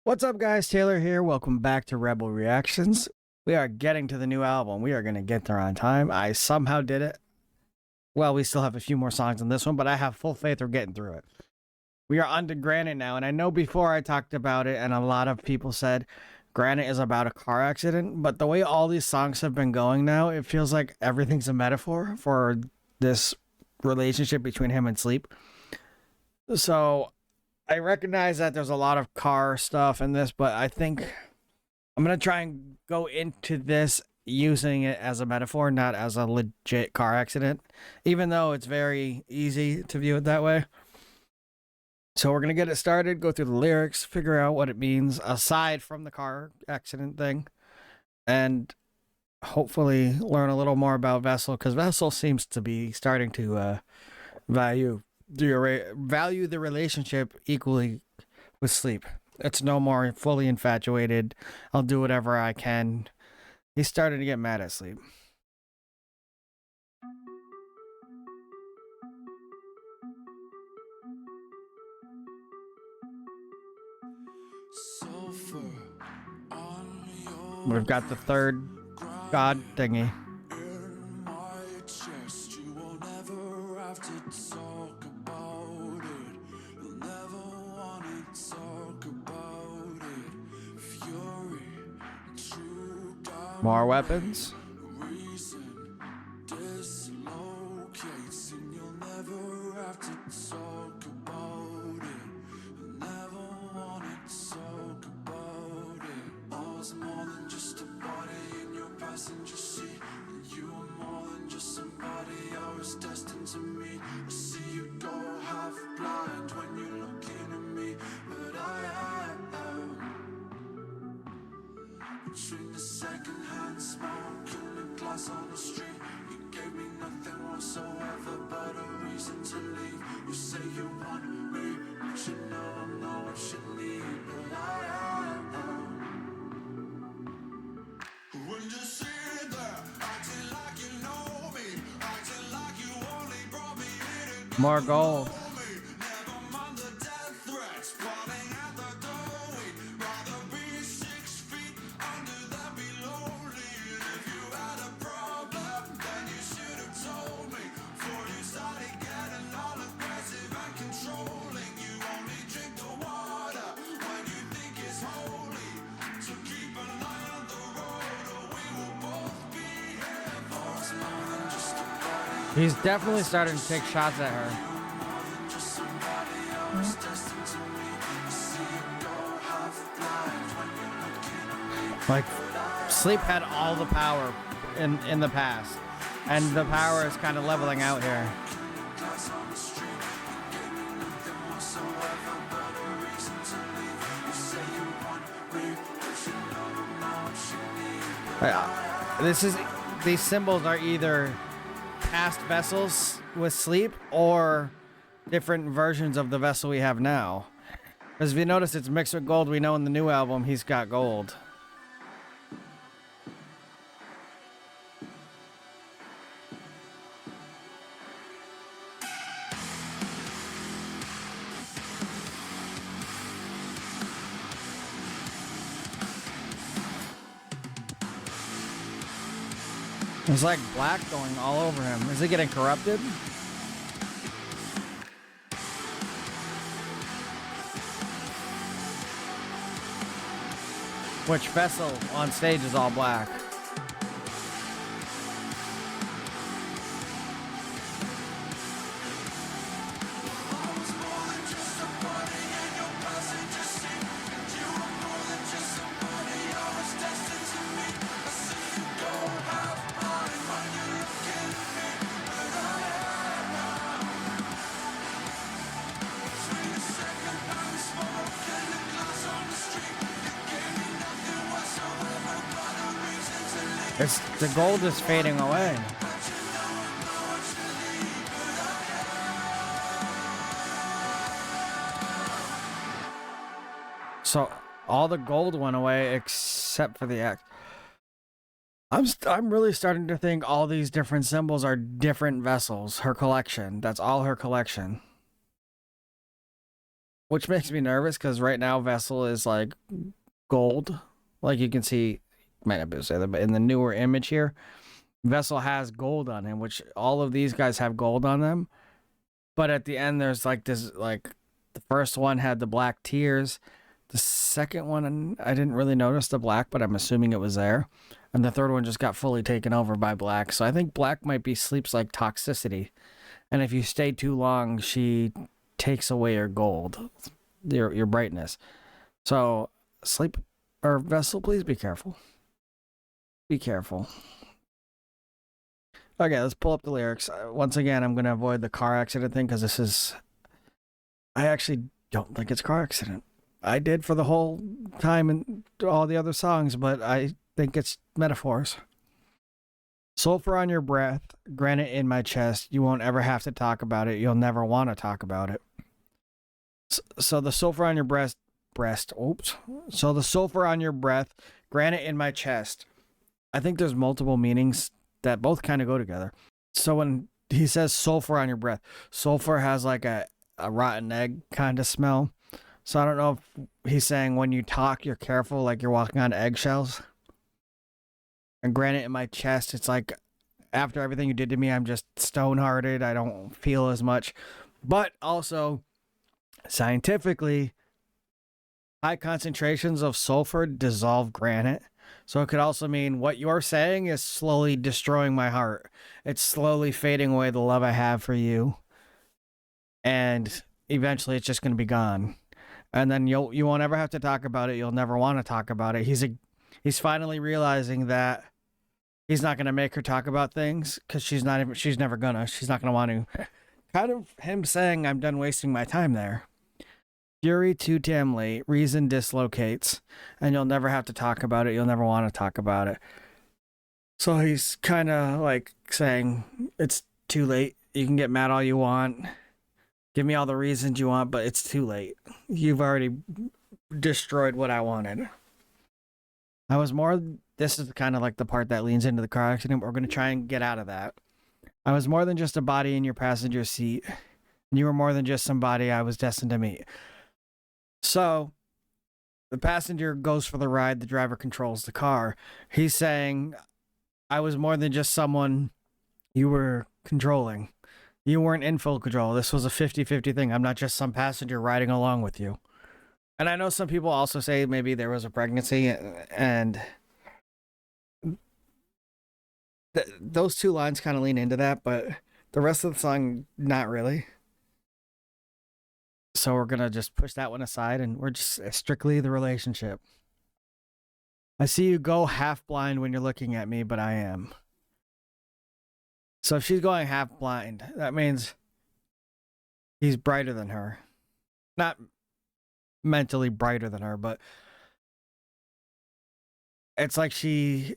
What's up, guys? Taylor here. Welcome back to Rebel Reactions. We are getting to the new album. We are going to get there on time. I somehow did it. Well, we still have a few more songs on this one, but I have full faith we're getting through it. We are on to Granite now, and I know before I talked about it, and a lot of people said Granite is about a car accident, but the way all these songs have been going now, it feels like everything's a metaphor for this relationship between him and Sleep. So I recognize that there's a lot of car stuff in this, but I think I'm going to try and go into this using it as a metaphor, not as a legit car accident, even though it's very easy to view it that way. So we're going to get it started, go through the lyrics, figure out what it means aside from the car accident thing, and hopefully learn a little more about Vessel, because Vessel seems to be starting to value the relationship equally with Sleep. It's no more fully infatuated. I'll do whatever I can. He's starting to get mad at Sleep. We've got the third god thingy. More weapons. Destined to me. I see you go half blind when you're looking at me, but I am between the second-hand smoke and the glass on the street. You gave me nothing whatsoever but a reason to leave. You say you want me, but you know I'm not what you need, but I am. When you sit there, acting like you know me, acting like you only brought me here to More gold. never mind the death threats, falling at the doorway. Rather be 6 feet under than be lonely. And if you had a problem, then you should have told me. Before you started getting all aggressive and controlling. You only drink the water when you think it's holy. So keep an eye on the road, or we will both be here for us more than just a body. He's definitely starting to take shots at her. Like, Sleep had all the power in the past, and the power is kind of leveling out here. These symbols are either past vessels with Sleep or different versions of the vessel we have now. Because if you notice, it's mixed with gold. We know in the new album he's got gold. There's like black going all over him. Is he getting corrupted? Which vessel on stage is all black? The gold is fading away. So all the gold went away except for the X. I'm really starting to think all these different symbols are different vessels. Her collection. That's all her collection. which makes me nervous because right now Vessel is like gold. Like you can see, might not be able to say that, but in the newer image here, Vessel has gold on him, which all of these guys have gold on them. But at the end, there's like this, like the first one had the black tears. The second one, I didn't really notice the black, but I'm assuming it was there. And the third one just got fully taken over by black. So I think black might be Sleep's like toxicity. And if you stay too long, she takes away your gold, your brightness. So Sleep or Vessel, please be careful. Be careful. Okay, let's pull up the lyrics. Once again, I'm going to avoid the car accident thing because this is. I actually don't think it's a car accident. I did for the whole time and all the other songs, but I think it's metaphors. Sulfur on your breath, granite in my chest. You won't ever have to talk about it. You'll never want to talk about it. So the sulfur on your breast. Oops. So the sulfur on your breath, granite in my chest. I think there's multiple meanings that both kind of go together. So when he says sulfur on your breath, sulfur has like a rotten egg kind of smell. So I don't know if he's saying when you talk, you're careful, like you're walking on eggshells. And granite in my chest, it's like after everything you did to me, I'm just stone-hearted. I don't feel as much. But also, scientifically, high concentrations of sulfur dissolve granite. So it could also mean what you're saying is slowly destroying my heart. It's slowly fading away the love I have for you. And eventually it's just going to be gone. And then you won't ever have to talk about it. You'll never want to talk about it. He's finally realizing that he's not going to make her talk about things because she's not going to want to. Kind of him saying, I'm done wasting my time there. Fury too damn late. Reason dislocates. And you'll never have to talk about it. You'll never want to talk about it. So he's kind of like saying, it's too late. You can get mad all you want. Give me all the reasons you want, but it's too late. You've already destroyed what I wanted. This is kind of like the part that leans into the car accident. We're going to try and get out of that. I was more than just a body in your passenger seat. You were more than just somebody I was destined to meet. So, the passenger goes for the ride, the driver controls the car. He's saying, I was more than just someone you were controlling. You weren't in full control. This was a 50-50 thing. I'm not just some passenger riding along with you. And I know some people also say maybe there was a pregnancy, and those two lines kind of lean into that, but the rest of the song, not really. So we're going to just push that one aside, and we're just strictly the relationship. I see you go half blind when you're looking at me, but I am. So if she's going half blind, that means he's brighter than her. Not mentally brighter than her, but it's like she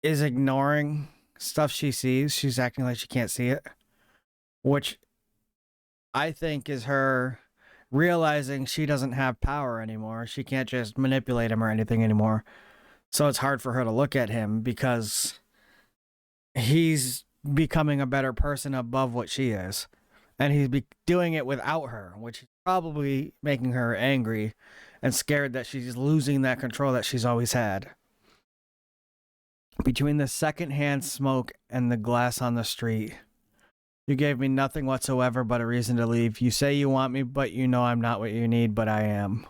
is ignoring stuff she sees. She's acting like she can't see it, which I think is her realizing she doesn't have power anymore. She can't just manipulate him or anything anymore. So it's hard for her to look at him because he's becoming a better person above what she is. And he's doing it without her, which is probably making her angry and scared that she's losing that control that she's always had. Between the secondhand smoke and the glass on the street, you gave me nothing whatsoever but a reason to leave. You say you want me, but you know I'm not what you need, but I am.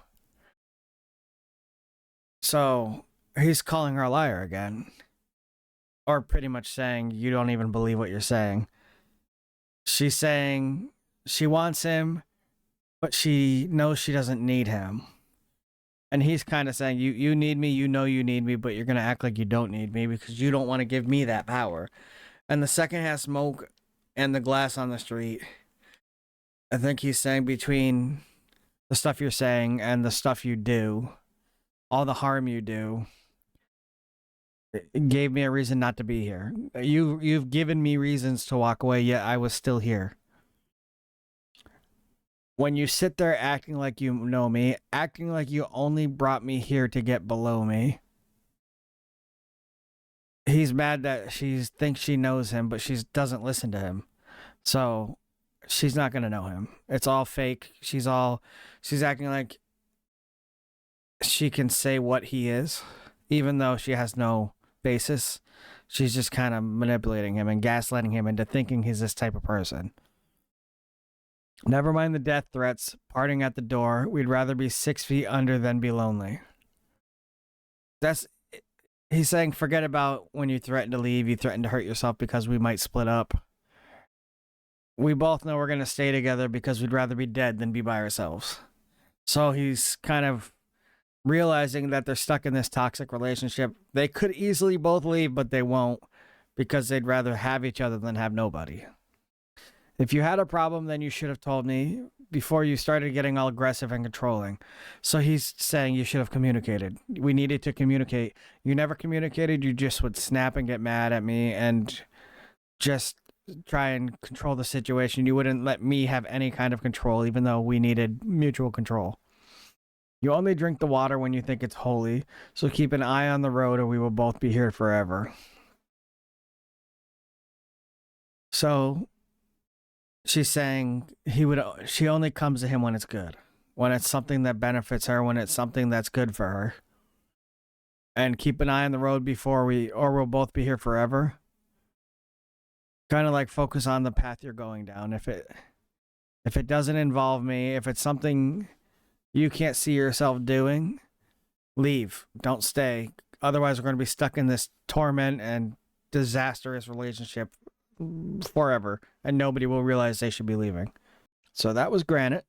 So he's calling her a liar again. Or pretty much saying, you don't even believe what you're saying. She's saying she wants him, but she knows she doesn't need him. And he's kind of saying, you need me, you know you need me, but you're going to act like you don't need me because you don't want to give me that power. And the secondhand smoke and the glass on the street, I think he's saying between the stuff you're saying and the stuff you do, all the harm you do, it gave me a reason not to be here. You've given me reasons to walk away, yet I was still here. When you sit there acting like you know me, acting like you only brought me here to get below me. He's mad that she thinks she knows him, but she doesn't listen to him. So she's not going to know him. It's all fake. She's acting like she can say what he is, even though she has no basis. She's just kind of manipulating him and gaslighting him into thinking he's this type of person. Never mind the death threats, parting at the door. We'd rather be 6 feet under than be lonely. He's saying, forget about when you threaten to leave, you threaten to hurt yourself because we might split up. We both know we're going to stay together because we'd rather be dead than be by ourselves. So he's kind of realizing that they're stuck in this toxic relationship. They could easily both leave, but they won't because they'd rather have each other than have nobody. If you had a problem, then you should have told me before you started getting all aggressive and controlling. So he's saying you should have communicated. We needed to communicate. You never communicated. You just would snap and get mad at me and just try and control the situation. You wouldn't let me have any kind of control, even though we needed mutual control. You only drink the water when you think it's holy, so keep an eye on the road or we will both be here forever. So she's saying she only comes to him when it's good, when it's something that benefits her, when it's something that's good for her. And keep an eye on the road or we'll both be here forever. Kind of like focus on the path you're going down. If it doesn't involve me, if it's something you can't see yourself doing, leave. Don't stay. Otherwise, we're going to be stuck in this torment and disastrous relationship forever, and nobody will realize they should be leaving. So that was Granite.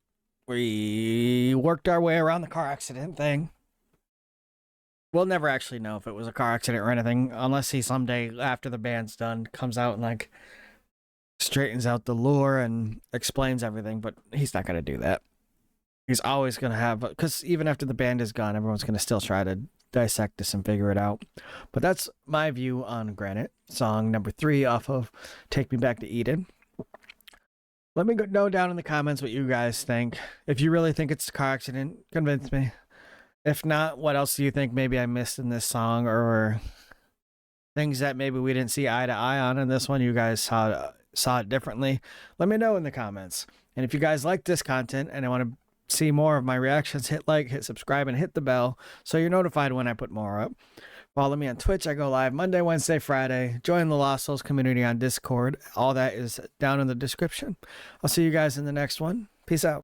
We worked our way around the car accident thing. We'll never actually know if it was a car accident or anything, unless he someday, after the band's done, comes out and like straightens out the lure and explains everything, but he's not going to do that. He's always going to have, because even after the band is gone, everyone's going to still try to dissect this and figure it out. But that's my view on Granite, song number 3 off of Take Me Back to Eden. Let me know down in the comments what you guys think. If you really think it's a car accident, convince me. If not, what else do you think maybe I missed in this song, or things that maybe we didn't see eye to eye on in this one? You guys saw it differently. Let me know in the comments. And if you guys like this content and I want to see more of my reactions, hit like, hit subscribe, and hit the bell so you're notified when I put more up. Follow me on Twitch. I go live Monday, Wednesday, Friday. Join the Lost Souls community on Discord. All that is down in the description. I'll see you guys in the next one. Peace out.